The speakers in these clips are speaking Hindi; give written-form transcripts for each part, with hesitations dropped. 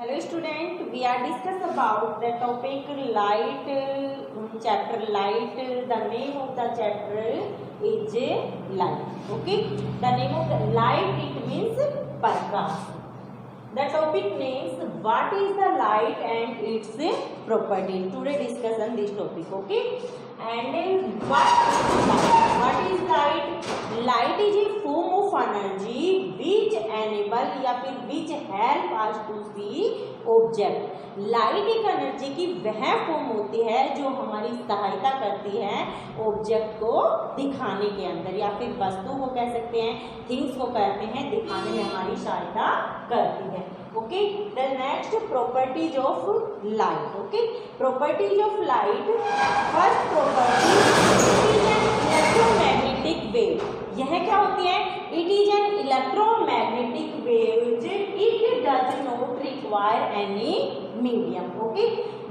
Hello student, we are discuss about the topic light, chapter light. The name of the chapter is light. Okay, the name of the light, it means prakash. The topic names what is the light and its property. Today discussion this topic. Okay, and what is light? Light is a form of energy which enable या फिर which help us to see object. Light एक एनर्जी की वह फॉर्म होती है जो हमारी सहायता करती है ऑब्जेक्ट को दिखाने के अंदर, या फिर वस्तु को कह सकते हैं, थिंग्स को कहते हैं, दिखाने में हमारी सहायता करती है. Okay, the next properties of light. Okay, properties of light. First property, it is an electromagnetic wave. यह क्या होती है? It is an electromagnetic wave. It does not require any medium. Okay,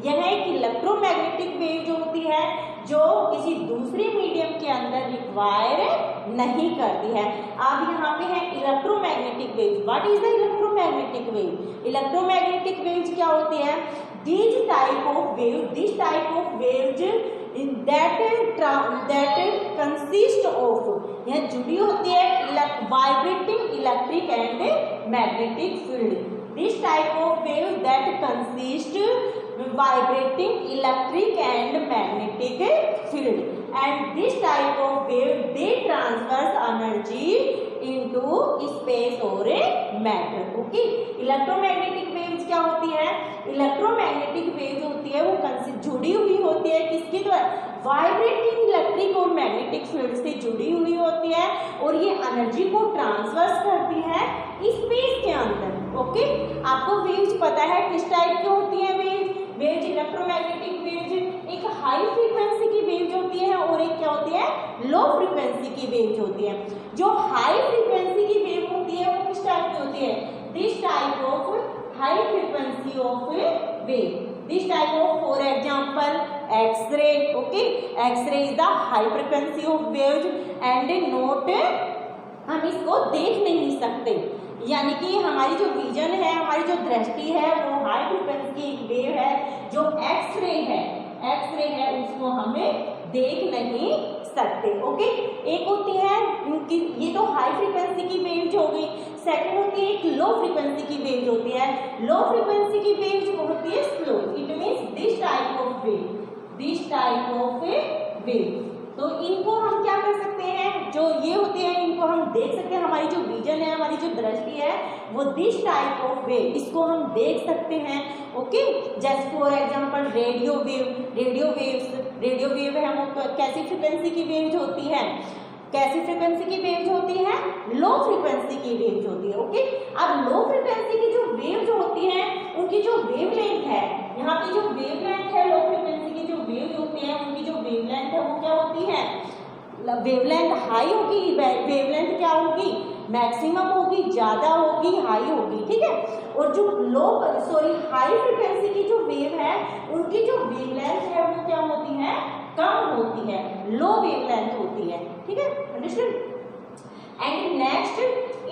यह एक इलेक्ट्रोमैग्नेटिक वेव जो होती है जो किसी दूसरे मीडियम के अंदर रिक्वायर नहीं करती है. अब यहाँ पे है electromagnetic wave. What is the electromagnetic wave? Electromagnetic waves क्या होती है? This type of waves that consist of, यह जुड़ी होती है vibrating electric and magnetic field. This type of wave that consist vibrating electric and magnetic field, and this type of wave they transfers energy into space or matter. Okay, electromagnetic waves क्या होती है? इलेक्ट्रोमैग्नेटिक वेव जो होती है वो जुड़ी हुई होती है किसके द्वारा? वाइब्रेटिंग इलेक्ट्रिक और मैग्नेटिक फील्ड से जुड़ी हुई होती है, और ये एनर्जी को ट्रांसफर करती है स्पेस के अंदर. ओके, आपको वेव्स पता है किस टाइप की होती है वेव्स. इलेक्ट्रोमैग्नेटिक वेव्स एक हाई फ्रीक्वेंसी की वेव्स होती है और एक क्या होती है? लो फ्रीक्वेंसी की वेव्स होती है. जो हाई फ्रीक्वेंसी की वेव होती है वो किस टाइप की होती है? This type of high frequency of wave. This type of, for example, x-ray. Okay, x-ray is the high frequency of waves and note, हम इसको देख नहीं सकते, यानी कि हमारी जो विजन है, हमारी जो दृष्टि है वो हाई फ्रीक्वेंसी की एक वेव है. जो एक्सरे है उसको हमें देख नहीं सकते. ओके, एक होती है कि ये तो हाई फ्रीक्वेंसी की वेव्स हो गई. सेकंड होती है एक लो फ्रीक्वेंसी की वेव्स होती है. लो फ्रीक्वेंसी की वेव्स होती है slow. It means this type of wave. तो इनको हम क्या कर सकते हैं? जो ये होती है इनको हम देख सकते हैं. हमारी जो विजन है, हमारी जो दृष्टि है वो दिस टाइप ऑफ वेव, इसको हम देख सकते हैं. ओके, जैसे फॉर एग्जांपल रेडियो वेव है वो कैसी फ्रीक्वेंसी की वेव्स होती है? कैसी फ्रीक्वेंसी की वेव्स होती है? लो फ्रीक्वेंसी की वेव्स होती है. ओके, अब लो फ्रीक्वेंसी की जो वेव्स होती है उनकी जो वेवलेंथ है, यहाँ पे जो वेवलेंथ है लो फ्रीक्वेंसी की जो वेव्स होती है उनकी जो वेवलेंथ है वो क्या होती है? वेवलेंथ हाई होगी. वेवलेंथ क्या होगी? मैक्सिमम होगी, ज्यादा होगी, हाई होगी. ठीक है, और जो हाई फ्रीक्वेंसी की जो वेव है उनकी जो वेवलेंथ है वो क्या होती है? कम होती है, लो वेवलेंथ होती है. ठीक है, understood. And next,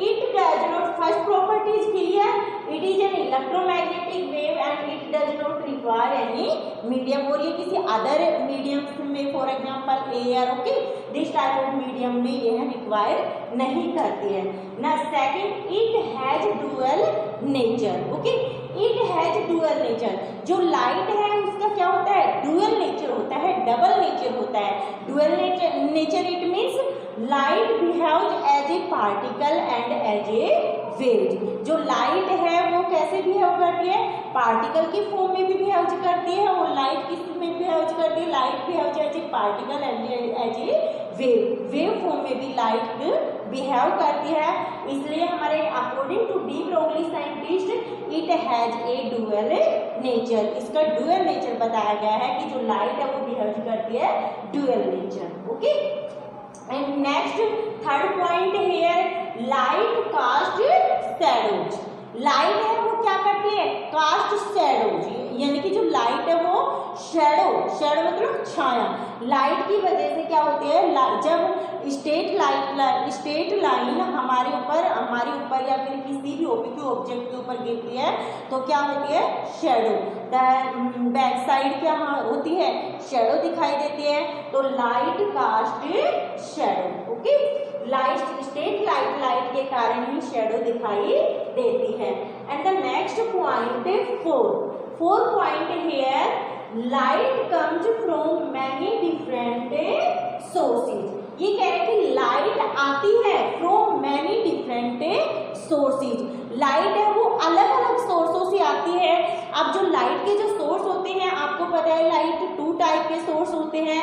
it does not, first property is clear. It is an electromagnetic wave and it does not require any medium, और ये किसी अदर मीडियम में, for example air. Okay, this type of medium में यह रिक्वायर नहीं करती है ना. Second, it has dual nature. Okay, it has dual nature. जो लाइट है उसका क्या होता है? डुअल नेचर होता है, डबल नेचर होता है. Dual nature it means light behaves as a particle and as a wave. जो लाइट है वो कैसे बिहेव करती है? पार्टिकल की फॉर्म में भी बिहेव करती है, और लाइट किस में बिहेव करती है? Light behave as a particle and as a wave form में भी लाइट बिहेव करती है. इसलिए हमारे according to de Broglie scientist it has a dual nature. इसका डुअल नेचर बताया गया है कि जो लाइट है वो बिहेव करती है dual nature. Okay, and next third point here, light cast shadows. Light है वो क्या करती है? कास्ट शैडोज, यानी कि जो लाइट है वो शैडो मतलब छाया. लाइट की वजह से क्या होती है? जब स्ट्रेट लाइन हमारे ऊपर या फिर किसी भी ओब्लिक ऑब्जेक्ट के ऊपर गिरती है तो क्या होती है, शेडो। बैक साइड क्या होती है, शेडो दिखाई देती है, तो light cast shadow. Okay, straight light के कारण ही शेडो दिखाई देती है। And the next point 4 point here, light comes from many different sources. ये कह रहे हैं कि लाइट आती है from many different sources. Light है वो अलग अलग सोर्सों से आती है। अब जो लाइट के जो सोर्स होते हैं, आपको पता है लाइट 2 टाइप के सोर्स होते हैं,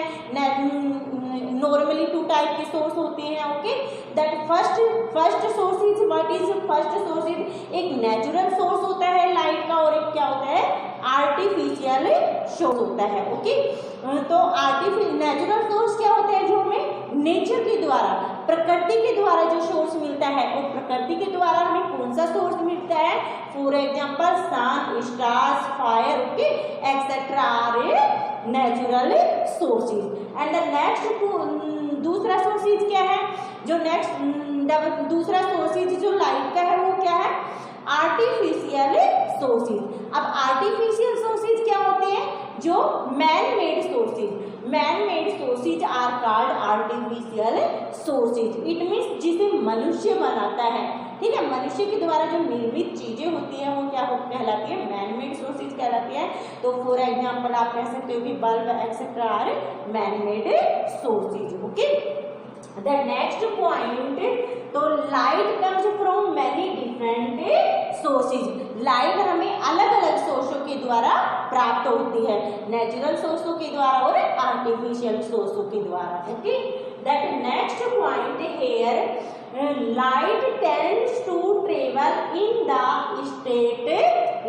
नॉर्मली 2 टाइप के सोर्स होते हैं। Okay, that first source is, what is first source is, एक नेचुरल सोर्स होता है लाइट का, और एक क्या होता है, आर्टिफिशियल सोर्स होता है। ओके, तो नेचुरल सोर्स क्या होता है, जो हमें नेचर के द्वारा, प्रकृति के द्वारा जो सोर्स मिलता है, वो प्रकृति के द्वारा हमें कौन सा सोर्स मिलता है, for example sun, stars, fire, okay, etcetera are natural sources. And the next दूसरा सोर्सेज क्या है, जो दूसरा सोर्सेज जो लाइट का है वो क्या है, आर्टिफिशियल सोर्सेज। अब आर्टिफिशियल सोर्सेज क्या होते हैं, जो man made sources are called artificial sources. It means जिसे मनुष्य बनाता है, ठीक है, मनुष्य के द्वारा जो निर्मित चीजें होती हैं वो क्या कहलाती है, मैन मेड सोर्सेज कहलाती है। तो फॉर एग्जाम्पल आप कह सकते हो कि bulb etcetera are man made sources. Okay, the next point, तो light comes from many different sources. Light हमें अलग अलग सोर्सों के द्वारा प्राप्त होती है, नेचुरल सोर्सों के द्वारा और आर्टिफिशियल सोर्सों के द्वारा। Okay, that next point here, light tends to travel in the straight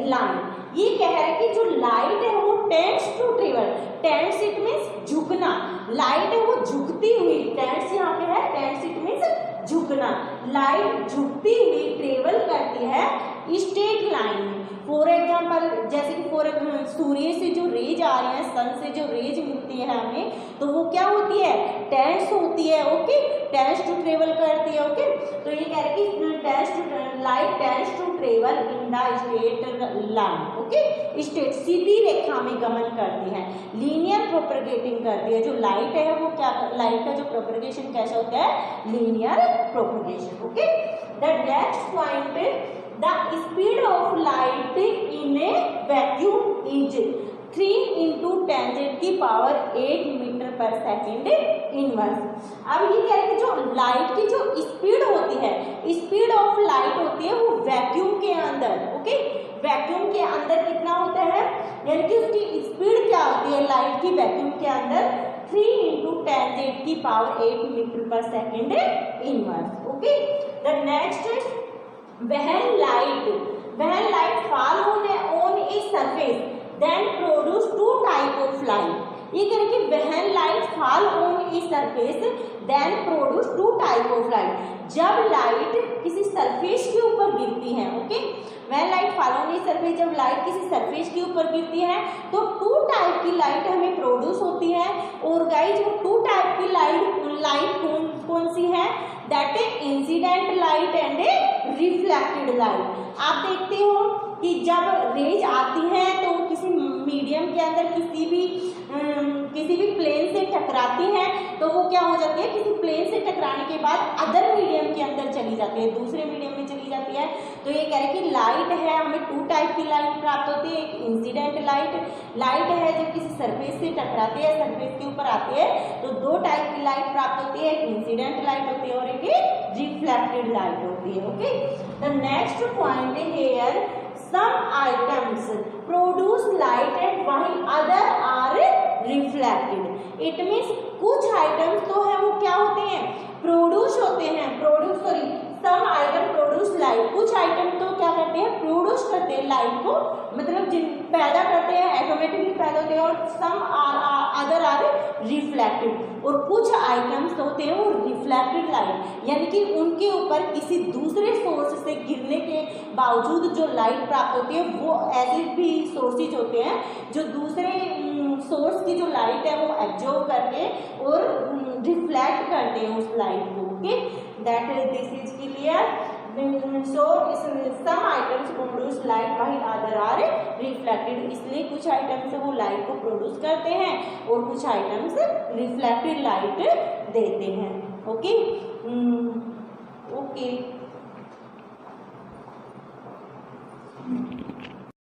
line. ये कह रहा है कि जो लाइट है वो tends to travel, tends it means झुकना, लाइट है वो झुकती हुई, टेंड्स यहाँ पे है, टेंड्स इट मीन्स झुकना, लाइट झुकती हुई ट्रेवल करती है स्ट्रेट लाइन में। फॉर एग्जाम्पल, जैसे कि सूर्य से जो रेज आ रही है, सन से जो रेज मिलती है हमें, तो वो क्या होती है, टेंड्स होती है। ओके, टेंड्स टू ट्रेवल करती है। ओके, तो ये कह रहे हैं कि light tends to travel in the straight line. Okay, straight सीधी रेखा में गमन करती है, लीनियर प्रोपगेटिंग करती है। जो लाइट है वो क्या, लाइट का जो प्रोपगेशन कैसा होता है, linear propagation. Okay, the next point, the speed of light in a vacuum is 3 into 10⁸ metre पर सेकेंड इनवर्स। अब ये कह रहे हैं कि जो लाइट की जो स्पीड होती है, स्पीड ऑफ लाइट होती है वो वैक्यूम के अंदर, ओके, वैक्यूम के अंदर कितना होता है, यानी कि उसकी स्पीड क्या होती है लाइट की वैक्यूम के अंदर, 3 into 10⁸ मीटर पर second inverse. Okay, the next, when light fall on a surface then produce 2 type of light। ये कह रहे कि when light fall on a surface then produce 2 type of light। जब लाइट किसी सरफेस के ऊपर गिरती है, okay, when light fall on a surface, जब लाइट किसी सरफेस के ऊपर गिरती है तो 2 टाइप की लाइट हमें प्रोड्यूस होती है। और गाइस वो 2 टाइप की लाइट कौन सी है, that is incident light and reflected light. आप देखते हो कि जब रेज आती हैं तो किसी मीडियम के अंदर किसी भी प्लेन से टकराती हैं तो वो क्या हो जाती है, किसी प्लेन से टकराने के बाद अदर मीडियम के अंदर चली जाती है, दूसरे मीडियम में चली जाती है। तो ये कह रहे हैं कि लाइट है, हमें 2 टाइप की लाइट प्राप्त होती है। एक इंसिडेंट लाइट है जब किसी सरफेस से टकराती है, सरफेस के ऊपर आती है तो 2 टाइप की लाइट प्राप्त होती है, एक इंसिडेंट लाइट होती है और एक रिफ्लेक्टेड लाइट होती है। Okay, the next point here, some items produce light and while other are reflected। it means कुछ आइटम्स तो है वो क्या होते हैं, प्रोड्यूस होते हैं, सम आइटम प्रोड्यूस लाइट, कुछ आइटम तो क्या करते हैं, प्रोड्यूस करते हैं लाइट को, मतलब जिन पैदा करते हैं, ऑटोमेटिकली पैदा होते हैं, और सम अदर आर रिफ्लेक्टेड, और कुछ आइटम्स होते हैं वो रिफ्लेक्टेड लाइट, यानी कि उनके ऊपर किसी दूसरे सोर्स से गिरने के बावजूद जो लाइट प्राप्त होती है, वो ऐसे भी सोर्सेज होते हैं जो दूसरे सोर्स की जो लाइट है वो एब्जॉर्ब करके और रिफ्लेक्ट करते हैं उस लाइट को। Okay, that this is clear. So some items produce light while other are reflected, इसलिए कुछ आइटम्स वो लाइट को प्रोड्यूस करते हैं और कुछ आइटम्स रिफ्लेक्टेड लाइट देते हैं। Okay okay